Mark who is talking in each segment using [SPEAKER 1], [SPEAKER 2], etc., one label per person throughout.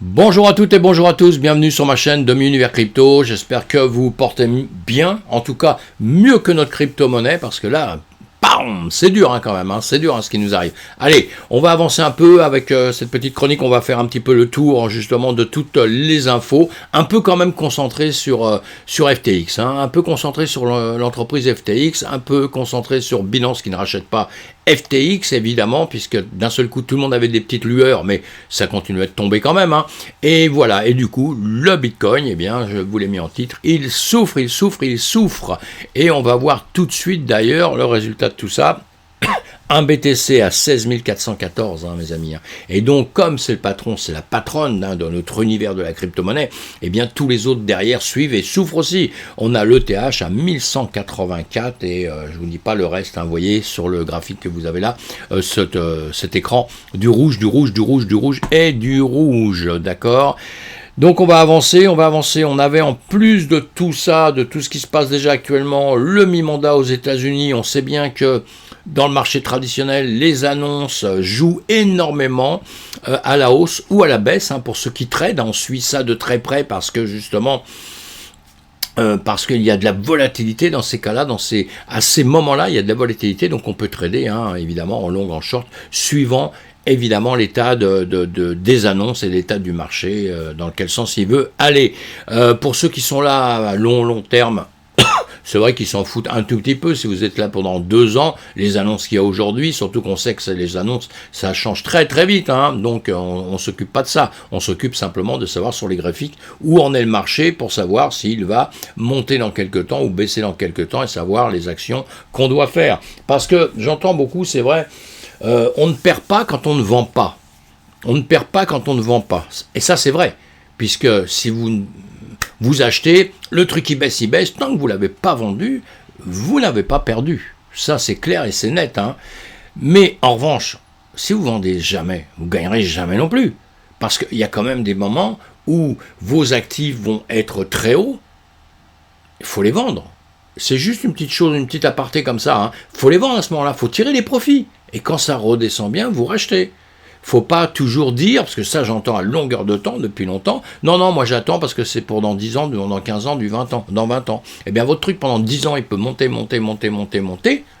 [SPEAKER 1] Bonjour à toutes et bonjour à tous, bienvenue sur ma chaîne Demi-Univers Crypto, j'espère que vous portez bien, en tout cas mieux que notre crypto-monnaie, parce que là, bam, c'est dur quand même, c'est dur ce qui nous arrive. Allez, on va avancer un peu avec cette petite chronique, on va faire un petit peu le tour justement de toutes les infos, un peu quand même concentré sur FTX, un peu concentré sur l'entreprise FTX, un peu concentré sur Binance qui ne rachète pas FTX évidemment, puisque d'un seul coup tout le monde avait des petites lueurs, mais ça continuait de tomber quand même. Et voilà, et du coup, le Bitcoin, eh bien, je vous l'ai mis en titre, il souffre. Et on va voir tout de suite d'ailleurs le résultat de tout ça. Un BTC à 16 414, mes amis. Et donc, comme c'est le patron, c'est la patronne dans notre univers de la crypto-monnaie, eh bien, tous les autres derrière suivent et souffrent aussi. On a l'ETH à 1184 et je vous dis pas le reste, vous voyez sur le graphique que vous avez là, cet écran, du rouge et du rouge, d'accord ? Donc on va avancer, on avait en plus de tout ça, de tout ce qui se passe déjà actuellement, le mi-mandat aux États-Unis. On sait bien que dans le marché traditionnel, les annonces jouent énormément à la hausse ou à la baisse, pour ceux qui tradent. On suit ça de très près parce que justement, parce qu'il y a de la volatilité dans ces cas-là, à ces moments-là, il y a de la volatilité, donc on peut trader, évidemment, en long, en short, suivant évidemment l'état des annonces et l'état du marché, dans quel sens il veut aller. Pour ceux qui sont là à long terme, c'est vrai qu'ils s'en foutent un tout petit peu. Si vous êtes là pendant 2 ans, les annonces qu'il y a aujourd'hui, surtout qu'on sait que les annonces, ça change très très vite, donc on s'occupe pas de ça. On s'occupe simplement de savoir sur les graphiques où en est le marché pour savoir s'il va monter dans quelques temps ou baisser dans quelques temps et savoir les actions qu'on doit faire. Parce que j'entends beaucoup, c'est vrai, on ne perd pas quand on ne vend pas. On ne perd pas quand on ne vend pas. Et ça, c'est vrai. Puisque si vous achetez, le truc il baisse, tant que vous ne l'avez pas vendu, vous n'avez pas perdu. Ça, c'est clair et c'est net. Mais en revanche, si vous vendez jamais, vous ne gagnerez jamais non plus. Parce qu'il y a quand même des moments où vos actifs vont être très hauts, il faut les vendre. C'est juste une petite chose, une petite aparté comme ça. Il faut les vendre à ce moment-là, il faut tirer les profits. Et quand ça redescend bien, vous rachetez. Faut pas toujours dire, parce que ça j'entends à longueur de temps, depuis longtemps, non, moi j'attends parce que c'est pour dans 10 ans, dans 15 ans, dans 20 ans. Eh bien votre truc pendant 10 ans, il peut monter,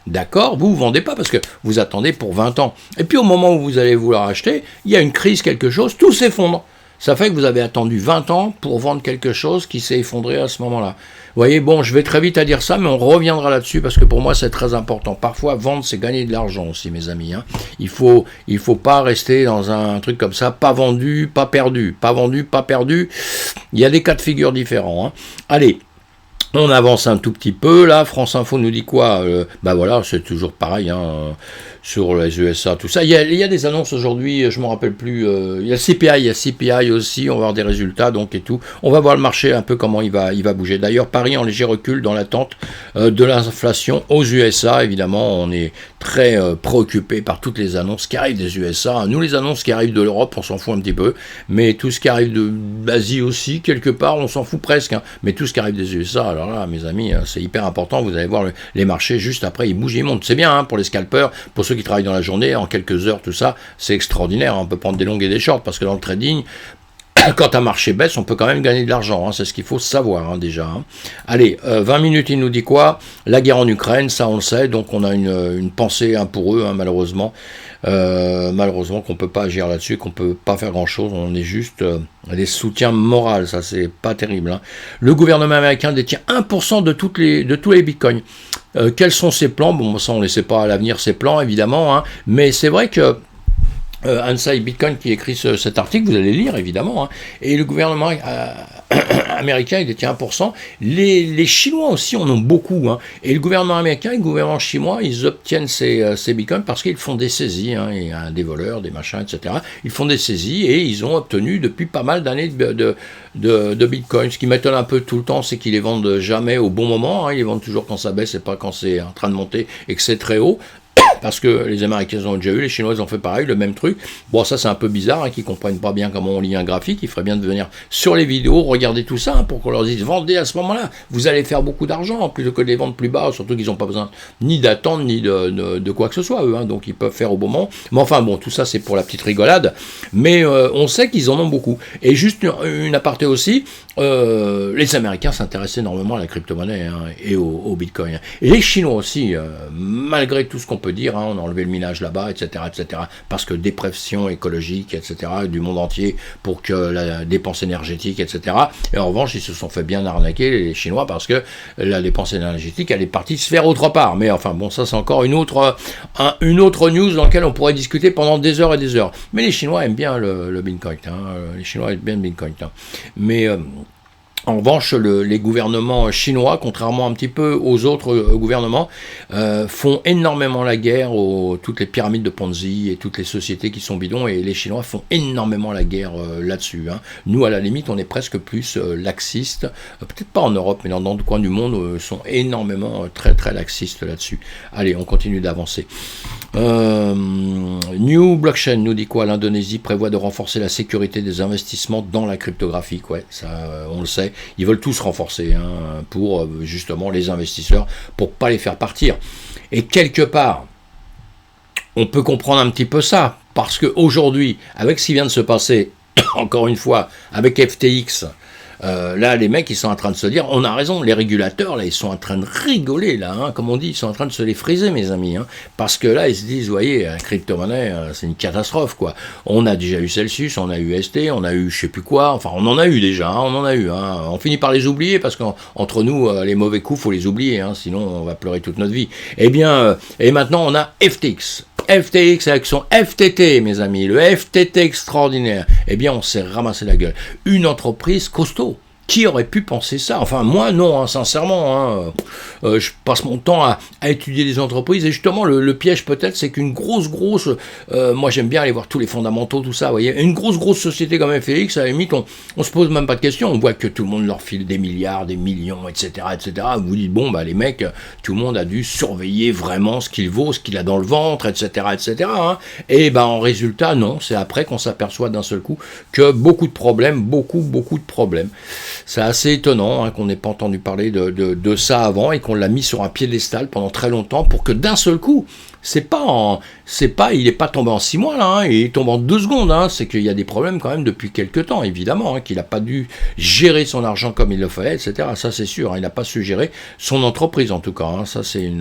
[SPEAKER 1] d'accord, vous vendez pas parce que vous attendez pour 20 ans. Et puis au moment où vous allez vouloir acheter, il y a une crise, quelque chose, tout s'effondre. Ça fait que vous avez attendu 20 ans pour vendre quelque chose qui s'est effondré à ce moment-là. Vous voyez, bon, je vais très vite à dire ça, mais on reviendra là-dessus parce que pour moi, c'est très important. Parfois, vendre, c'est gagner de l'argent aussi, mes amis. Il faut pas rester dans un truc comme ça, pas vendu, pas perdu. Pas vendu, pas perdu. Il y a des cas de figure différents. Allez. On avance un tout petit peu, là, France Info nous dit quoi ? Voilà, c'est toujours pareil, sur les USA, tout ça. Il y a des annonces aujourd'hui, je ne me rappelle plus, il y a le CPI aussi, on va voir des résultats, donc et tout. On va voir le marché un peu comment il va bouger. D'ailleurs, Paris en léger recul dans l'attente de l'inflation aux USA, évidemment, on est très préoccupé par toutes les annonces qui arrivent des USA. Nous, les annonces qui arrivent de l'Europe, on s'en fout un petit peu, mais tout ce qui arrive d'Asie aussi, quelque part, on s'en fout presque, mais tout ce qui arrive des USA, alors là, mes amis, c'est hyper important. Vous allez voir les marchés juste après, ils bougent, ils montent. C'est bien pour les scalpers, pour ceux qui travaillent dans la journée, en quelques heures, tout ça, c'est extraordinaire. On peut prendre des longues et des shorts parce que dans le trading, quand un marché baisse, on peut quand même gagner de l'argent. C'est ce qu'il faut savoir déjà. Allez, 20 minutes, il nous dit quoi ? La guerre en Ukraine, ça on le sait. Donc on a une pensée pour eux, malheureusement. Malheureusement qu'on ne peut pas agir là-dessus, qu'on ne peut pas faire grand-chose. On est juste des soutiens moraux. Ça, c'est pas terrible. Le gouvernement américain détient 1% de tous les bitcoins. Quels sont ses plans ? Bon, ça, on ne le sait pas à l'avenir, ses plans, évidemment. Mais c'est vrai que Inside Bitcoin qui écrit cet article, vous allez lire évidemment, et le gouvernement américain il détient 1%, les Chinois aussi en ont beaucoup, et le gouvernement américain et le gouvernement chinois ils obtiennent ces bitcoins parce qu'ils font des saisies, il y a des voleurs, des machins, etc. Ils font des saisies et ils ont obtenu depuis pas mal d'années de bitcoins. Ce qui m'étonne un peu tout le temps, c'est qu'ils les vendent jamais au bon moment, ils les vendent toujours quand ça baisse et pas quand c'est en train de monter et que c'est très haut. parce que les Américains ont déjà eu, les Chinois ont fait pareil, le même truc. Bon, ça c'est un peu bizarre, hein, qu'ils comprennent pas bien comment on lit un graphique, il ferait bien de venir sur les vidéos, regarder tout ça, hein, pour qu'on leur dise, vendez à ce moment-là, vous allez faire beaucoup d'argent, plutôt que de les vendre plus bas, surtout qu'ils n'ont pas besoin ni d'attendre, ni de quoi que ce soit, eux, hein, donc ils peuvent faire au bon moment. Mais enfin, bon, tout ça c'est pour la petite rigolade, mais on sait qu'ils en ont beaucoup. Et juste une aparté aussi, les Américains s'intéressent énormément à la crypto-monnaie, hein, et au Bitcoin. Et les Chinois aussi, malgré tout ce qu'on peut dire, hein, on a enlevé le minage là-bas, etc., parce que dépression écologique, etc., du monde entier, pour que la dépense énergétique, etc. Et en revanche, ils se sont fait bien arnaquer, les Chinois, parce que la dépense énergétique, elle est partie se faire autre part. Mais enfin, bon, ça c'est encore une autre news dans laquelle on pourrait discuter pendant des heures et des heures. Mais les Chinois aiment bien le Bitcoin, hein, les Chinois aiment bien le Bitcoin, hein. Mais en revanche, les gouvernements chinois, contrairement un petit peu aux autres gouvernements, font énormément la guerre aux toutes les pyramides de Ponzi et toutes les sociétés qui sont bidons, et les Chinois font énormément la guerre là-dessus, hein. Nous, à la limite, on est presque plus laxistes, peut-être pas en Europe, mais dans d'autres coins du monde, sont énormément très très laxistes là-dessus. Allez, on continue d'avancer. New Blockchain nous dit quoi? L'Indonésie prévoit de renforcer la sécurité des investissements dans la cryptographie. Ouais, ça, on le sait. Ils veulent tous renforcer, hein, pour justement les investisseurs, pour pas les faire partir. Et quelque part, on peut comprendre un petit peu ça, parce qu'aujourd'hui, avec ce qui vient de se passer, encore une fois, avec FTX, là, les mecs, ils sont en train de se dire, on a raison, les régulateurs, là, ils sont en train de rigoler, là, hein, comme on dit, ils sont en train de se les friser, mes amis, hein, parce que là, ils se disent, vous voyez, la crypto-monnaie, c'est une catastrophe, quoi. On a déjà eu Celsius, on a eu ST, on a eu je sais plus quoi, enfin, on en a eu déjà, hein, on en a eu, hein. On finit par les oublier, parce qu'entre nous, les mauvais coups, faut les oublier, hein, sinon on va pleurer toute notre vie. Eh bien, et maintenant, on a FTX. FTX avec son FTT, mes amis, le FTT extraordinaire, eh bien on s'est ramassé la gueule. Une entreprise costaud. Qui aurait pu penser ça? Enfin, moi, non, hein, sincèrement. Hein, je passe mon temps à étudier les entreprises. Et justement, le piège, peut-être, c'est qu'une grosse... moi, j'aime bien aller voir tous les fondamentaux, tout ça, vous voyez. Une grosse société comme FTX, à la limite, on se pose même pas de questions. On voit que tout le monde leur file des milliards, des millions, etc., etc. Vous vous dites, bon, bah, les mecs, tout le monde a dû surveiller vraiment ce qu'il vaut, ce qu'il a dans le ventre, etc., etc. Hein. Et ben, en résultat, non. C'est après qu'on s'aperçoit d'un seul coup que beaucoup de problèmes, beaucoup de problèmes. C'est assez étonnant, hein, qu'on n'ait pas entendu parler de ça avant et qu'on l'a mis sur un piédestal pendant très longtemps pour que d'un seul coup, il n'est pas tombé en 6 mois là, hein, il tombe en 2 secondes, hein, c'est qu'il y a des problèmes quand même depuis quelques temps, évidemment, hein, qu'il n'a pas dû gérer son argent comme il le fallait, etc. Ça c'est sûr, hein, il n'a pas su gérer son entreprise en tout cas, hein, ça c'est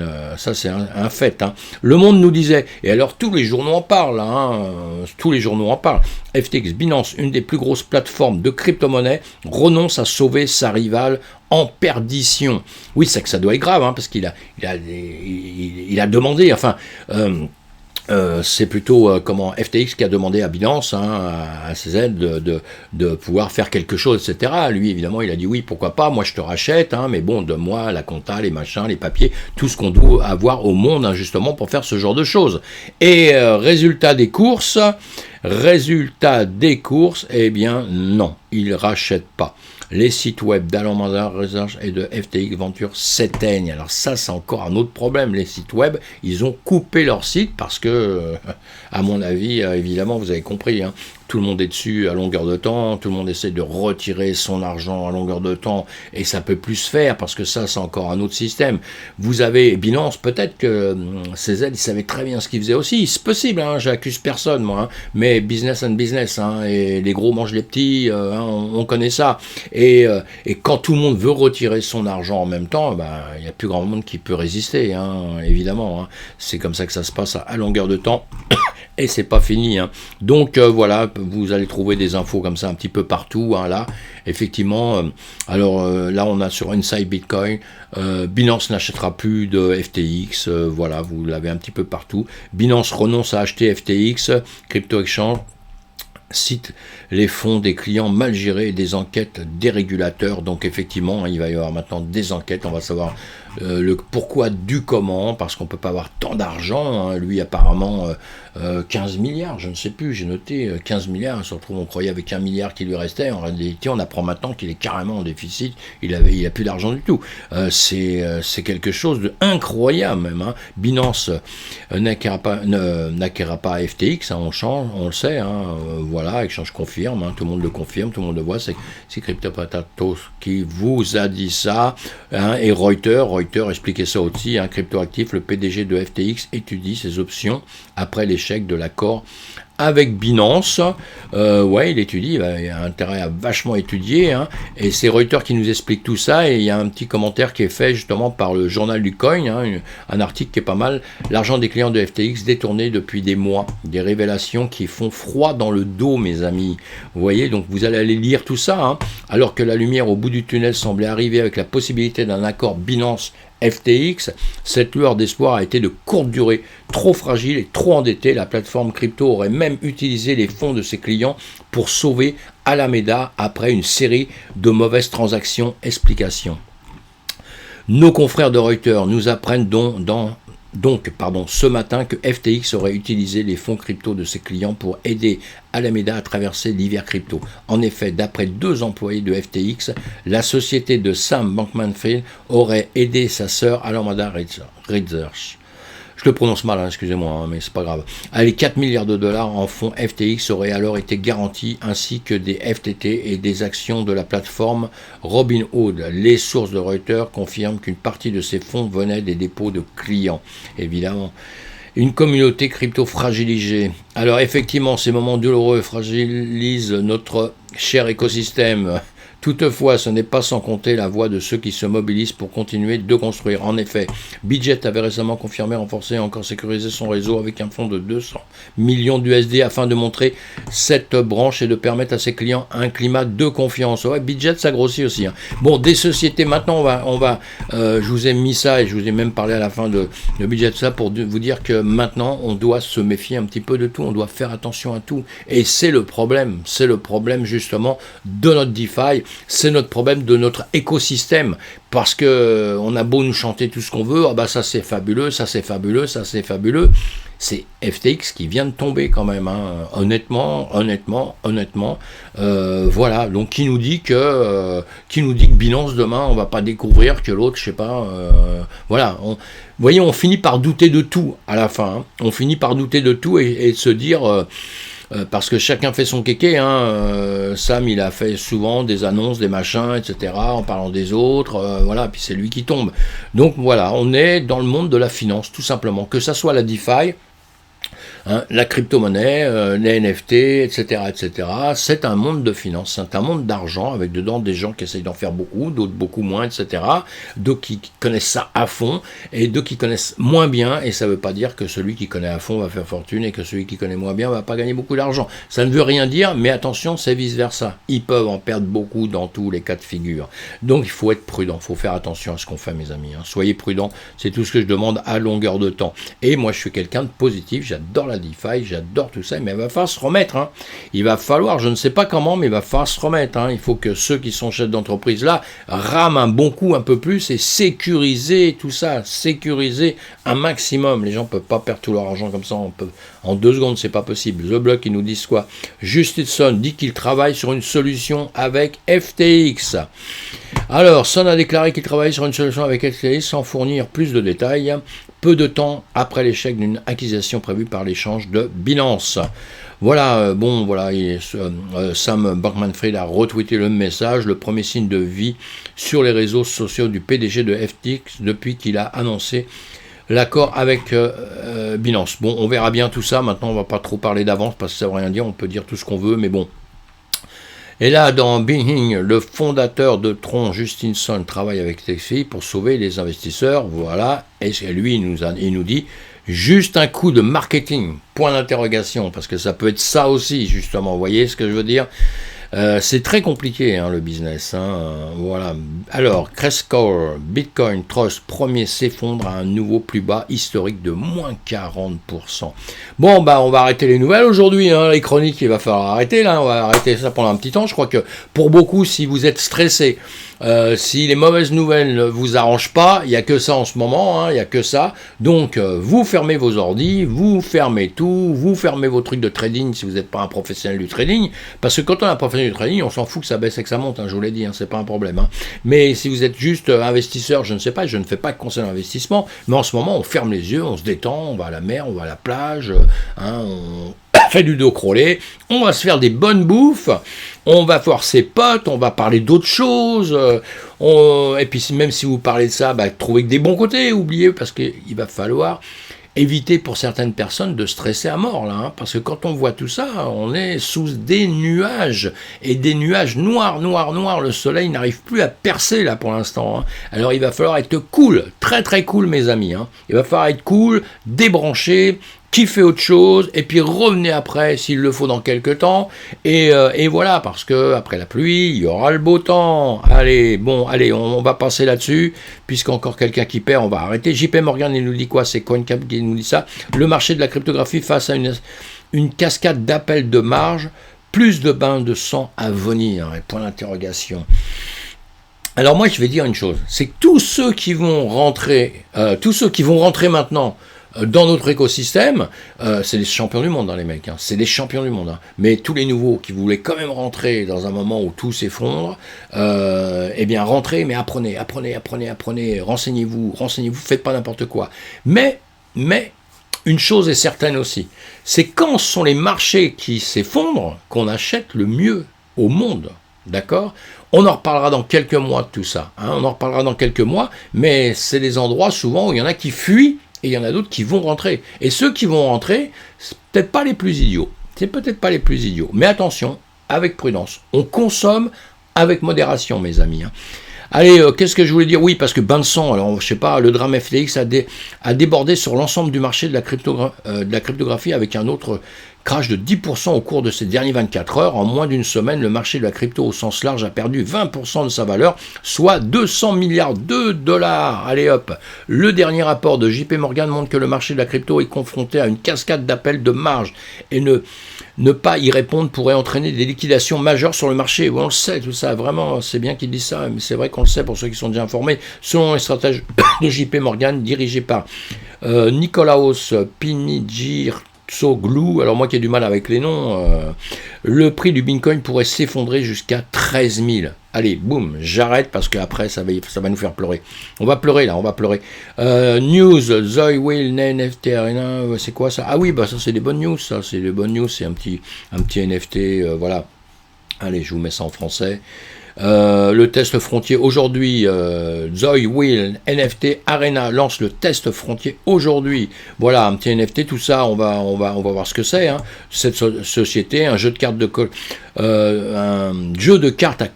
[SPEAKER 1] un fait. Hein. Le Monde nous disait, et alors tous les journaux en parlent, hein, tous les journaux en parlent, FTX, Binance, une des plus grosses plateformes de crypto-monnaie, renonce à sauver sa rivale en perdition. Oui, c'est que ça doit être grave, hein, parce qu'il a demandé, enfin... c'est plutôt FTX qui a demandé à Binance, hein, à CZ, de pouvoir faire quelque chose, etc. Lui, évidemment, il a dit oui, pourquoi pas, moi je te rachète, hein, mais bon, donne-moi la compta, les machins, les papiers, tout ce qu'on doit avoir au monde, hein, justement, pour faire ce genre de choses. Et résultat des courses, eh bien, non, il rachète pas. Les sites web d'Alan Research et de FTX Venture s'éteignent. Alors ça, c'est encore un autre problème. Les sites web, ils ont coupé leur site parce que, à mon avis, évidemment, vous avez compris, hein, tout le monde est dessus à longueur de temps, tout le monde essaie de retirer son argent à longueur de temps, et ça peut plus se faire, parce que ça, c'est encore un autre système. Vous avez Binance, peut-être que CZ, il savait très bien ce qu'il faisait aussi, c'est possible, hein, j'accuse personne, moi, hein, mais business and business, hein, et les gros mangent les petits, hein, on connaît ça, et quand tout le monde veut retirer son argent en même temps, il n'y a plus grand monde qui peut résister, hein, évidemment, hein. C'est comme ça que ça se passe à longueur de temps, et c'est pas fini, hein. Donc voilà, vous allez trouver des infos comme ça un petit peu partout, hein, là, effectivement. Là, on a sur Inside Bitcoin, Binance n'achètera plus de FTX, voilà, vous l'avez un petit peu partout. Binance renonce à acheter FTX, Crypto Exchange. cite les fonds des clients mal gérés et des enquêtes des régulateurs. Donc effectivement, il va y avoir maintenant des enquêtes, on va savoir le pourquoi du comment, parce qu'on peut pas avoir tant d'argent, hein. Lui apparemment 15 milliards, je ne sais plus, j'ai noté 15 milliards, se retrouve on croyait avec 1 milliard qui lui restait, en réalité on apprend maintenant qu'il est carrément en déficit, il a plus d'argent du tout, c'est quelque chose d'incroyable même, hein. Binance n'acquérera pas FTX, hein, on le sait, hein, voilà, Exchange confirme, hein, tout le monde le confirme, tout le monde le voit, c'est Crypto Potatoes qui vous a dit ça, hein, et Reuters expliquait ça aussi, hein, Cryptoactif, le PDG de FTX étudie ses options après l'échec de l'accord avec Binance. Ouais, il étudie, il a intérêt à vachement étudier, hein, et c'est Reuters qui nous explique tout ça, et il y a un petit commentaire qui est fait justement par le journal du coin, hein, un article qui est pas mal. L'argent des clients de FTX détourné depuis des mois, des révélations qui font froid dans le dos, mes amis. Vous voyez, donc vous allez aller lire tout ça, hein, alors que la lumière au bout du tunnel semblait arriver avec la possibilité d'un accord Binance FTX, cette lueur d'espoir a été de courte durée, trop fragile et trop endettée. La plateforme crypto aurait même utilisé les fonds de ses clients pour sauver Alameda après une série de mauvaises transactions. Explication. Nos confrères de Reuters nous apprennent donc, ce matin que FTX aurait utilisé les fonds crypto de ses clients pour aider Alameda à traverser l'hiver crypto. En effet, d'après 2 employés de FTX, la société de Sam Bankman-Fried aurait aidé sa sœur Alameda Research. Je le prononce mal, hein, excusez-moi, hein, mais c'est pas grave. Allez, 4 milliards de dollars en fonds FTX auraient alors été garantis, ainsi que des FTT et des actions de la plateforme Robinhood. Les sources de Reuters confirment qu'une partie de ces fonds venaient des dépôts de clients, évidemment. Une communauté crypto fragilisée. Alors effectivement, ces moments douloureux fragilisent notre cher écosystème. Toutefois, ce n'est pas sans compter la voix de ceux qui se mobilisent pour continuer de construire. En effet, Bitget avait récemment confirmé, renforcé et encore sécurisé son réseau avec un fonds de 200 millions d'USD afin de montrer cette branche et de permettre à ses clients un climat de confiance. Ouais, Bitget, ça grossit aussi, hein. Bon, des sociétés, maintenant, je vous ai mis ça et je vous ai même parlé à la fin de Bitget, ça pour vous dire que maintenant, on doit se méfier un petit peu de tout, on doit faire attention à tout. Et c'est le problème justement de notre DeFi. C'est notre problème de notre écosystème, parce que on a beau nous chanter tout ce qu'on veut, ah bah ça c'est fabuleux, ça c'est fabuleux, ça c'est fabuleux. C'est FTX qui vient de tomber quand même, hein. Honnêtement, voilà. Donc qui nous dit que Binance demain on va pas découvrir que l'autre, je sais pas, voilà. Vous voyez, on finit par douter de tout à la fin, hein. On finit par douter de tout et de se dire parce que chacun fait son kéké, hein. Sam il a fait souvent des annonces, des machins, etc. en parlant des autres, voilà, puis c'est lui qui tombe. Donc voilà, on est dans le monde de la finance, tout simplement, que ça soit la DeFi, hein, la crypto-monnaie, les NFT, etc., c'est un monde de finance, c'est un monde d'argent, avec dedans des gens qui essayent d'en faire beaucoup, d'autres beaucoup moins, etc., d'autres qui connaissent ça à fond, et d'autres qui connaissent moins bien, et ça ne veut pas dire que celui qui connaît à fond va faire fortune, et que celui qui connaît moins bien va pas gagner beaucoup d'argent. Ça ne veut rien dire, mais attention, c'est vice-versa. Ils peuvent en perdre beaucoup dans tous les cas de figure. Donc il faut être prudent, il faut faire attention à ce qu'on fait, mes amis, hein. Soyez prudents, c'est tout ce que je demande à longueur de temps. Et moi, je suis quelqu'un de positif, j'adore la DeFi, j'adore tout ça, mais il va falloir se remettre, hein. Il va falloir, je ne sais pas comment, mais il va falloir se remettre, hein. Il faut que ceux qui sont chefs d'entreprise là rament un bon coup un peu plus et sécuriser tout ça, sécuriser un maximum. Les gens ne peuvent pas perdre tout leur argent comme ça en 2 secondes, c'est pas possible. The Block, ils nous disent quoi? Justinson dit qu'il travaille sur une solution avec FTX. Alors, Son a déclaré qu'il travaille sur une solution avec FTX sans fournir plus de détails, peu de temps après l'échec d'une acquisition prévue par l'échange de Binance. Voilà, Sam Bankman-Fried a retweeté le message, le premier signe de vie sur les réseaux sociaux du PDG de FTX depuis qu'il a annoncé l'accord avec Binance. Bon, on verra bien tout ça, maintenant on va pas trop parler d'avance parce que ça veut rien dire, on peut dire tout ce qu'on veut, mais bon. Et là, dans Bing, le fondateur de Tron, Justinson, travaille avec FTX pour sauver les investisseurs, voilà, et lui, il nous dit, juste un coup de marketing, point d'interrogation, parce que ça peut être ça aussi, justement, vous voyez ce que je veux dire? C'est très compliqué, hein, le business. Voilà. Alors, Crescore, Bitcoin Trust premier s'effondre à un nouveau plus bas historique de moins 40%. Bon, bah, on va arrêter les nouvelles aujourd'hui. Hein, les chroniques, il va falloir arrêter. Là, on va arrêter ça pendant un petit temps. Je crois que pour beaucoup, si vous êtes stressé, si les mauvaises nouvelles ne vous arrangent pas, il n'y a que ça en ce moment, hein, il n'y a que ça. Donc, vous fermez vos ordis, vous fermez tout, vous fermez vos trucs de trading si vous n'êtes pas un professionnel du trading. Parce que quand on est un professionnel du trading, on s'en fout que ça baisse et que ça monte, hein, je vous l'ai dit, hein, c'est pas un problème. Hein. Mais si vous êtes juste investisseur, je ne sais pas, je ne fais pas de conseil d'investissement, mais en ce moment, on ferme les yeux, on se détend, on va à la mer, on va à la plage, on fait du dos crawlé, on va se faire des bonnes bouffes, on va voir ses potes, on va parler d'autres choses, et puis même si vous parlez de ça, bah, trouvez que des bons côtés, oubliez, parce qu'il va falloir éviter pour certaines personnes de stresser à mort, là, hein, parce que quand on voit tout ça, on est sous des nuages, et des nuages noirs, le soleil n'arrive plus à percer, là, pour l'instant, hein. Alors il va falloir être cool, très très cool, mes amis, hein. Il va falloir être cool, débranché, kiffer autre chose, et puis revenez après, s'il le faut, dans quelques temps, et voilà, parce que après la pluie, il y aura le beau temps. Allez, on va passer là-dessus, puisqu'encore quelqu'un qui perd, on va arrêter. JP Morgan, il nous dit quoi? C'est CoinCap qui nous dit ça. Le marché de la cryptographie face à une cascade d'appels de marge, plus de bains de sang à venir, et point d'interrogation. Alors moi, je vais dire une chose, c'est que tous ceux qui vont rentrer maintenant dans notre écosystème, c'est les champions du monde, hein, les mecs, hein, c'est des champions du monde. Hein. Mais tous les nouveaux qui voulaient quand même rentrer dans un moment où tout s'effondre, eh bien rentrez, mais apprenez, renseignez-vous, faites pas n'importe quoi. Mais, une chose est certaine aussi, c'est quand ce sont les marchés qui s'effondrent qu'on achète le mieux au monde, d'accord ? On en reparlera dans quelques mois de tout ça, hein, mais c'est des endroits souvent où il y en a qui fuient, et il y en a d'autres qui vont rentrer. Et ceux qui vont rentrer, c'est peut-être pas les plus idiots. Mais attention, avec prudence. On consomme avec modération, mes amis. Hein. Allez, qu'est-ce que je voulais dire? Oui, parce que bain de sang, alors je sais pas, le drame FTX a débordé sur l'ensemble du marché de la cryptographie avec un autre crash de 10% au cours de ces dernières 24 heures. En moins d'une semaine, le marché de la crypto au sens large a perdu 20% de sa valeur, soit 200 milliards de dollars. Allez hop. Le dernier rapport de JP Morgan montre que le marché de la crypto est confronté à une cascade d'appels de marge et ne pas y répondre pourrait entraîner des liquidations majeures sur le marché. On le sait, tout ça, vraiment, c'est bien qu'ils disent ça, mais c'est vrai qu'on le sait pour ceux qui sont déjà informés. Selon les stratèges de JP Morgan, dirigés par Nicolaos Pinigirtsoglou, alors moi qui ai du mal avec les noms, le prix du Bitcoin pourrait s'effondrer jusqu'à 13 000. Allez, boum, j'arrête parce qu'après ça va nous faire pleurer. On va pleurer. News, Zoe Will, NFT Arena, c'est quoi ça? Ah oui, bah ça c'est des bonnes news, c'est un petit NFT, voilà. Allez, je vous mets ça en français. Le test frontier aujourd'hui, Zoe Will NFT Arena lance le test frontier aujourd'hui. Voilà, un petit NFT, tout ça, on va voir ce que c'est. Hein. Cette société, un jeu de cartes à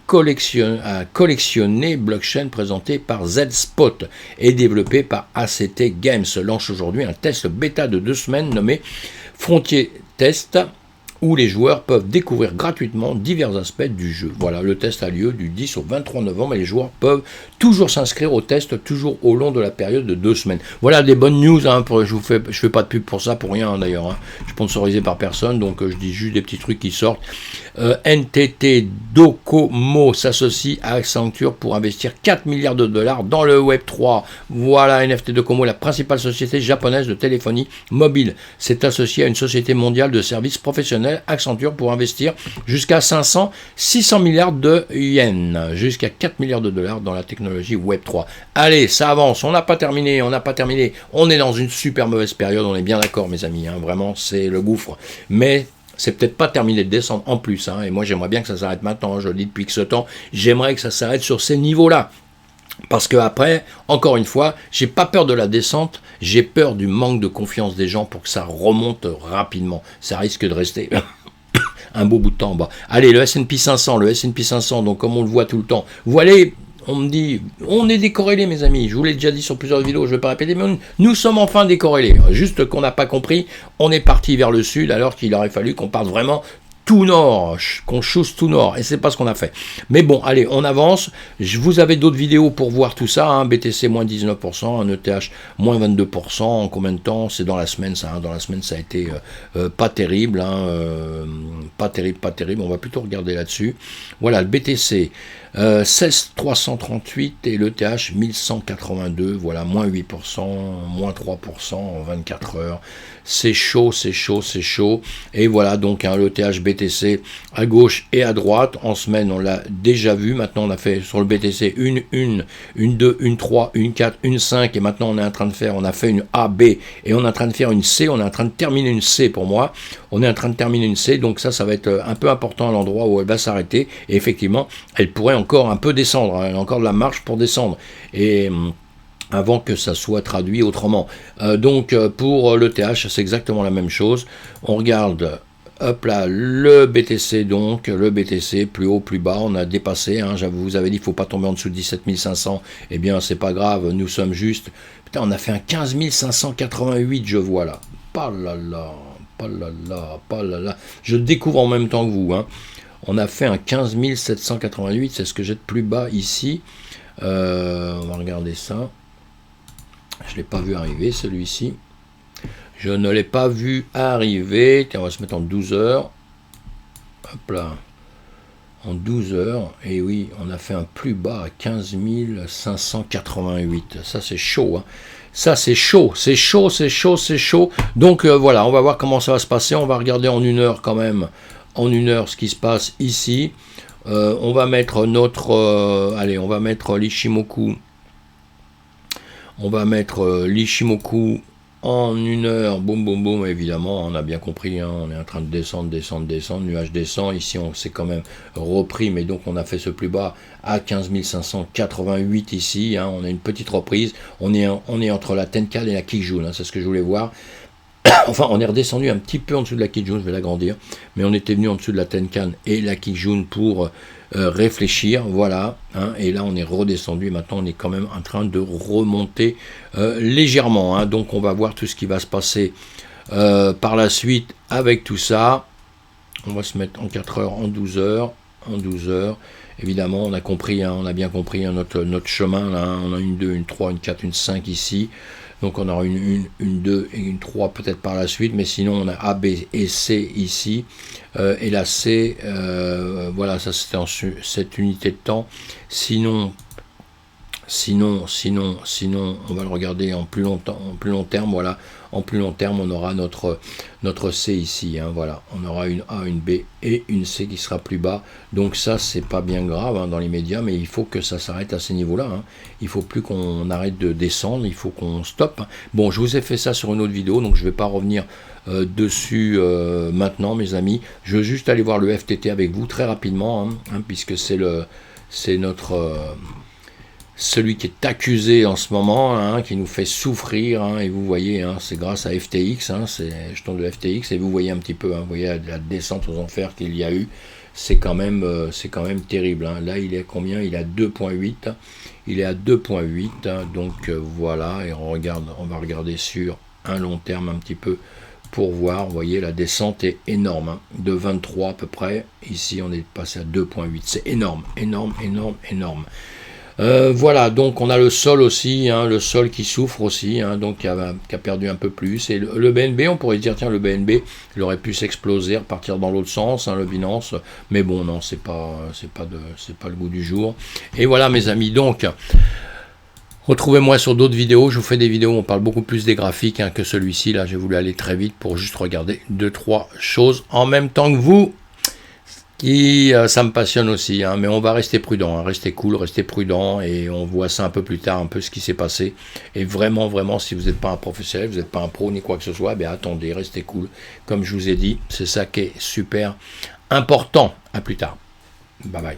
[SPEAKER 1] collectionner blockchain présenté par Zspot et développé par ACT Games lance aujourd'hui un test bêta de 2 semaines nommé Frontier Test, où les joueurs peuvent découvrir gratuitement divers aspects du jeu. Voilà, le test a lieu du 10 au 23 novembre et les joueurs peuvent toujours s'inscrire au test, toujours au long de la période de 2 semaines. Voilà des bonnes news, hein, je fais pas de pub pour ça, pour rien hein, d'ailleurs, hein. Je suis sponsorisé par personne, donc je dis juste des petits trucs qui sortent. NTT Docomo s'associe à Accenture pour investir 4 milliards de dollars dans le Web3. Voilà, NFT Docomo, la principale société japonaise de téléphonie mobile, s'est associée à une société mondiale de services professionnels, Accenture, pour investir jusqu'à 600 milliards de yens, jusqu'à 4 milliards de dollars dans la technologie Web3. Allez, ça avance, on n'a pas terminé, on est dans une super mauvaise période, on est bien d'accord mes amis, hein, vraiment c'est le gouffre, mais c'est peut-être pas terminé de descendre en plus, hein, et moi j'aimerais bien que ça s'arrête maintenant, hein, je le dis depuis que ce temps, j'aimerais que ça s'arrête sur ces niveaux-là. Parce que après, encore une fois, j'ai pas peur de la descente, j'ai peur du manque de confiance des gens pour que ça remonte rapidement. Ça risque de rester un beau bout de temps en bas. Allez, le S&P 500, donc comme on le voit tout le temps, voilà, on me dit, on est décorrélés mes amis, je vous l'ai déjà dit sur plusieurs vidéos, je ne vais pas répéter, mais nous sommes enfin décorrélés. Juste qu'on n'a pas compris, on est parti vers le sud alors qu'il aurait fallu qu'on parte vraiment tout nord, qu'on chose tout nord, et c'est pas ce qu'on a fait. Mais bon, allez, on avance. Vous avez d'autres vidéos pour voir tout ça, hein. BTC moins 19%, un ETH moins 22%, en combien de temps? C'est dans la semaine, ça, hein. Dans la semaine, ça a été pas terrible, hein. Pas terrible, on va plutôt regarder là-dessus. Voilà, le BTC, 16,338 et l'ETH 1182, voilà, moins 8%, moins 3% en 24 heures. C'est chaud, c'est chaud, c'est chaud. Et voilà donc hein, l'ETH BTC à gauche et à droite. En semaine, on l'a déjà vu. Maintenant, on a fait sur le BTC une 2, une 3, une 4, une 5. Et maintenant, on a fait une A, B. Et on est en train de faire une C. On est en train de terminer une C pour moi. On est en train de terminer une C. Donc ça va être un peu important à l'endroit où elle va s'arrêter. Et effectivement, elle pourrait encore un peu descendre. Elle a encore de la marge pour descendre. Et avant que ça soit traduit autrement. Donc pour l'ETH, c'est exactement la même chose. On regarde, hop là, le BTC donc, le BTC, plus haut, plus bas, on a dépassé, hein, vous avez dit qu'il ne faut pas tomber en dessous de 17 500, eh bien c'est pas grave, nous sommes juste, putain on a fait un 15 588 je vois là, pas là là, pas là là, pas là là, je découvre en même temps que vous, hein. On a fait un 15 788, c'est ce que j'ai de plus bas ici, on va regarder ça. Je ne l'ai pas vu arriver, celui-ci. Je ne l'ai pas vu arriver. Tiens, on va se mettre en 12 heures. Hop là. En 12 heures. Et oui, on a fait un plus bas à 15 588. Ça, c'est chaud. Hein. Ça, c'est chaud. C'est chaud, c'est chaud, c'est chaud. Donc, voilà, on va voir comment ça va se passer. On va regarder en 1 heure quand même. En 1 heure, ce qui se passe ici. On va mettre notre... allez, on va mettre l'Ichimoku. On va mettre l'Ichimoku en 1 heure, boum, boum, boum, évidemment, on a bien compris, hein, on est en train de descendre, nuage descend, ici on s'est quand même repris, mais donc on a fait ce plus bas à 15 588 ici, hein, on a une petite reprise, on est entre la Tenkan et la Kijun, hein, c'est ce que je voulais voir. Enfin, on est redescendu un petit peu en dessous de la Kijun, je vais l'agrandir, mais on était venu en dessous de la Tenkan et la Kijun pour réfléchir, voilà, hein, et là on est redescendu, et maintenant on est quand même en train de remonter légèrement, hein, donc on va voir tout ce qui va se passer par la suite avec tout ça. On va se mettre en 4 heures, en 12 heures, évidemment on a compris, hein, on a bien compris hein, notre chemin, là, hein, on a une 2, une 3, une 4, une 5 ici. Donc on aura une 2 et une 3 peut-être par la suite, mais sinon on a A, B et C ici, et la C, voilà, ça c'était en cette unité de temps, sinon, on va le regarder en plus long terme, voilà, en plus long terme on aura notre C ici, hein, voilà, on aura une A, une B et une C qui sera plus bas, donc ça c'est pas bien grave hein, dans les médias, mais il faut que ça s'arrête à ces niveaux-là, hein. Il faut plus qu'on arrête de descendre, il faut qu'on stoppe. Bon, je vous ai fait ça sur une autre vidéo, donc je vais pas revenir dessus maintenant mes amis, je veux juste aller voir le FTT avec vous très rapidement, hein, puisque c'est notre... celui qui est accusé en ce moment, hein, qui nous fait souffrir, hein, et vous voyez, hein, c'est grâce à FTX, hein, c'est jetons de FTX, et vous voyez un petit peu, hein, vous voyez la descente aux enfers qu'il y a eu, c'est quand même terrible, hein. Là il est combien? Il est à 2.8, il est à 2.8, hein, donc voilà, et on va regarder sur un long terme un petit peu, pour voir, vous voyez, la descente est énorme, hein, de 23 à peu près, ici on est passé à 2.8, c'est énorme, énorme, énorme, énorme. Voilà, donc on a le sol aussi, hein, le sol qui souffre aussi, hein, donc qui a perdu un peu plus. Et le BNB, on pourrait dire, tiens, le BNB, il aurait pu s'exploser, repartir dans l'autre sens, hein, le Binance, mais bon, non, c'est pas le goût du jour. Et voilà, mes amis, donc, retrouvez-moi sur d'autres vidéos, je vous fais des vidéos où on parle beaucoup plus des graphiques hein, que celui-ci, là, j'ai voulu aller très vite pour juste regarder 2-3 choses en même temps que vous. Ça me passionne aussi, hein, mais on va rester prudent, hein, rester cool, rester prudent, et on voit ça un peu plus tard, un peu ce qui s'est passé. Et vraiment, vraiment, si vous n'êtes pas un professionnel, vous n'êtes pas un pro ni quoi que ce soit, ben attendez, restez cool. Comme je vous ai dit, c'est ça qui est super important. À plus tard. Bye bye.